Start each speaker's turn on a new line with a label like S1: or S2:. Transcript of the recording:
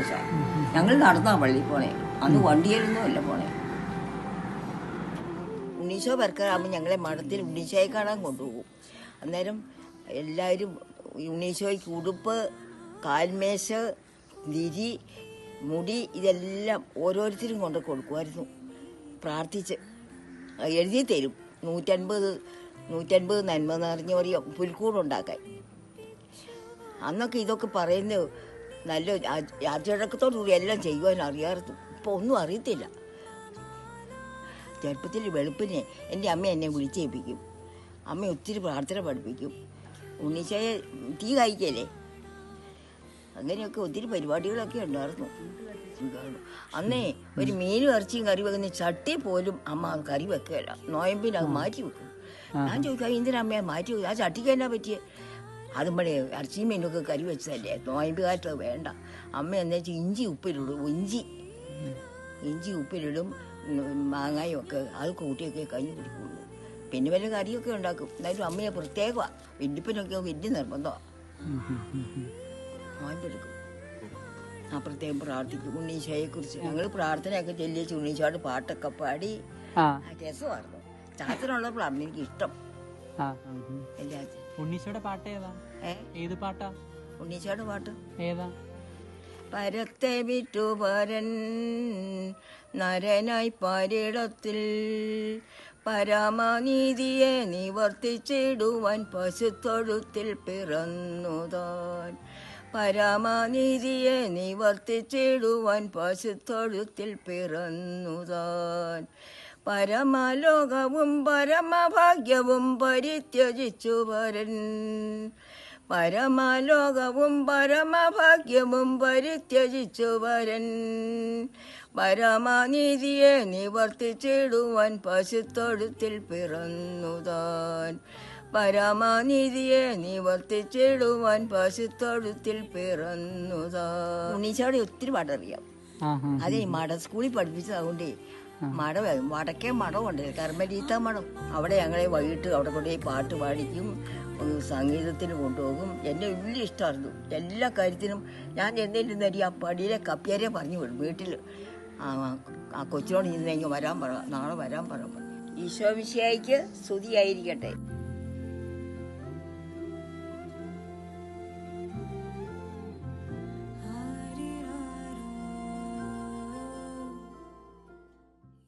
S1: ദിവസം. ഞങ്ങൾ നടന്നാ പള്ളിയിൽ പോണേ, അന്ന് വണ്ടിയിലൊന്നുമല്ല പോണേ. ഉണ്ണീശോ പെരക്കാറാകുമ്പോൾ ഞങ്ങളെ മഠത്തിൽ ഉണ്ണീശോയെ കാണാൻ കൊണ്ടുപോകും. അന്നേരം എല്ലാവരും ഉണ്ണീശോയ്ക്ക് ഉടുപ്പ്, കാൽമേശ, തിരി, മുടി ഇതെല്ലാം ഓരോരുത്തരും കൊണ്ട് കൊടുക്കുമായിരുന്നു. പ്രാർത്ഥിച്ച് എഴുതി തരും. 150 നന്മ നിറഞ്ഞ ഒരു പുൽക്കൂടുണ്ടാക്കാൻ. അന്നൊക്കെ ഇതൊക്കെ പറയുന്നത് നല്ല അച്ചടക്കത്തോടുകൂടി എല്ലാം ചെയ്യുവാൻ അറിയാമായിരുന്നു. ഇപ്പോൾ ഒന്നും അറിയത്തില്ല. ചെറുപ്പത്തിൽ വെളുപ്പിനെ എൻ്റെ അമ്മ എന്നെ വിളിച്ചേൽപ്പിക്കും. അമ്മ ഒത്തിരി പ്രാർത്ഥന പഠിപ്പിക്കും. ഉണ്ണീശോയെ തീ കായ്ക്കല്ലേ, അങ്ങനെയൊക്കെ ഒത്തിരി പരിപാടികളൊക്കെ ഉണ്ടായിരുന്നു. അന്നേ ഒരു മീനും ഇറച്ചിയും കറി വെക്കുന്ന ചട്ടി പോലും അമ്മ കറി വെക്കുകയില്ല. നോയമ്പിന് അത് മാറ്റി വെക്കും. ഞാൻ ചോദിക്കാം, എന്തിനാ അമ്മയെ മാറ്റി വെക്കും? ആ ചട്ടിക്ക് എന്നാ പറ്റിയേ? അതുമ്പഴേ ഇറച്ചിയും മീനൊക്കെ കറി വെച്ചതല്ലേ, നോയമ്പ് കാലത്ത് വേണ്ട. അമ്മ എന്ന് വെച്ചാൽ ഇഞ്ചി ഉപ്പിലിടും, മാങ്ങായും ഒക്കെ അത് കൂട്ടിയൊക്കെ കഞ്ഞി കുടിക്കുള്ളൂ. പിന്നെ വല്ല കറിയൊക്കെ ഉണ്ടാക്കും. എന്നാലും അമ്മയെ പ്രത്യേകമാണ്. വെല്ലുപ്പിനൊക്കെ വലിയ നിർബന്ധമാണ്. നോയമ്പെടുക്കും. ആ പ്രത്യേകം പ്രാർത്ഥിക്കും ഉണ്ണീശോയെ കുറിച്ച്. ഞങ്ങൾ പ്രാർത്ഥനയൊക്കെ ചെല്ലിച്ച് ഉണ്ണീശോയുടെ പാട്ടൊക്കെ പാടി രസമായിരുന്നു. ചാച്ചനുള്ളപ്പോഴാണ് എനിക്ക് ഇഷ്ടം.
S2: ഉണ്ണീശോയുടെ പാട്ട് ഏതാ? ഏത് പാട്ടാ?
S1: ഉണ്ണീശോയുടെ പാട്ട്
S2: ഏതാ?
S1: പരത്തെ വിറ്റുപരൻ നരനായി പാരിടത്തിൽ പരമനീതിയെ നിവർത്തിച്ചിടുവാൻ പശുത്തൊഴുത്തിൽ പിറന്നുതാൻ. പരമനീതിയെ നിവർത്തിച്ചിടുവാൻ പശുത്തൊഴുത്തിൽ പിറന്നുതാൻ. പരമലോകവും പരമഭാഗ്യവും പരിത്യജിച്ചു വരൻ. പരമലോകവും പരമഭാഗ്യവും പരിത്യജിച്ചു വരൻ. പരമനീതിയെ നിവർത്തിച്ചിടുവാൻ പശുത്തൊഴുത്തിൽ പിറന്നുതാൻ. പരമനീതിയെ നിവർത്തിച്ചിടുവാൻ പശുത്തൊഴുത്തിൽ പിറന്നുതാൻ. ഉണ്ണീശോയുടെ ഒത്തിരി പാട്ടറിയാം. അതെ, സ്കൂളിൽ പഠിപ്പിച്ചതുകൊണ്ടേ വടക്കേ മഠമുണ്ട്, കർമ്മരീത്ത മഠം. അവിടെ ഞങ്ങളെ വൈകിട്ട് അവിടെ കൊണ്ടുപോയി പാട്ട് പാടിക്കും, സംഗീതത്തിന് കൊണ്ടുപോകും. എന്നെ വലിയ ഇഷ്ടമായിരുന്നു എല്ലാ കാര്യത്തിനും. ഞാൻ എന്തെങ്കിലും ആ പടിയിലെ കപ്പിയാരെ പറഞ്ഞു വിടും. വീട്ടിൽ ആ കൊച്ചിനോട് ഇന്നെങ്കിൽ വരാൻ പറ, നാളെ വരാൻ പറ. ഈശോ മിശിഹായ്ക്ക് സ്തുതിയായിരിക്കട്ടെ.